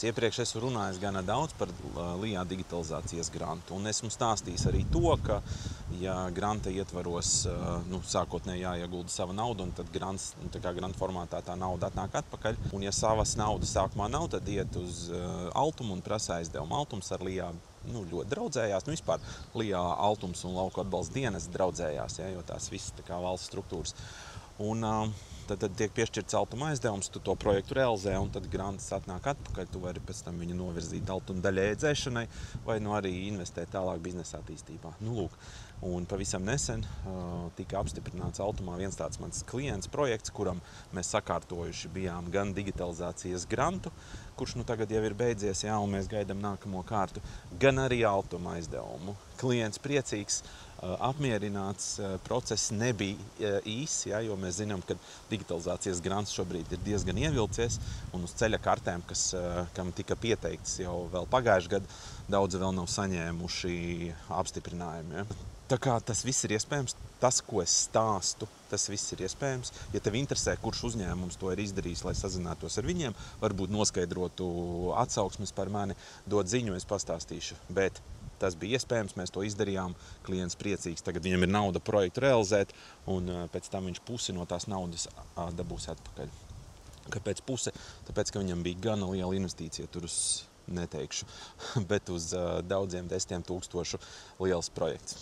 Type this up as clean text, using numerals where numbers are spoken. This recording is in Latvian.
Iepriekš esmu runājis gana daudz par LIA digitalizācijas grantu, un esmu stāstījis arī to, ka, ja granta ietvaros, sākotnēji jāiegulda sava nauda, un tad granta formātā tā nauda atnāk atpakaļ, un ja savas naudas sākumā nav, tad iet uz Altumu un prasa aizdevumu. Altums ar LIA ļoti draudzējās. Vispār LIA, Altums un Lauku atbalsta dienas draudzējās, jo tās visas tā kā valsts struktūras. Un tad tiek piešķirts Altuma aizdevums, tu to projektu realizē, un tad grants atnāk atpakaļ. Tu vari pēc tam viņu novirzīt Altuma daļai dzēšanai, vai arī investēt tālāk biznesa attīstībā. Un pavisam nesen tika apstiprināts Altumā viens tāds mans klients projekts, kuram mēs sakārtojuši bijām gan digitalizācijas grantu, kurš tagad jau ir beidzies, un mēs gaidām nākamo kārtu, gan arī Altuma aizdevumu. Klients priecīgs, apmierināts, process nebija īss, jo mēs zinām, ka digitalizācijas grants šobrīd ir diezgan ievilcies, un uz ceļa kartēm, kam tika pieteikts jau vēl pagājušajā gadā, daudzi vēl nav saņēmuši apstiprinājumu. Tā kā tas viss ir iespējams, tas, ko es stāstu, tas viss ir iespējams. Ja tev interesē, kurš uzņēmums to ir izdarījis, lai sazinātos ar viņiem, varbūt noskaidrotu atsauksmes par mani, dod ziņu, es pastāstīšu. Bet tas bija iespējams, mēs to izdarījām, klients priecīgs, tagad viņam ir nauda projektu realizēt, un pēc tam viņš pusi no tās naudas dabūs atpakaļ. Kāpēc puse? Tāpēc, ka viņam bija gana liela investīcija, tur neteikšu, bet uz daudziem 10 000 liels projekts.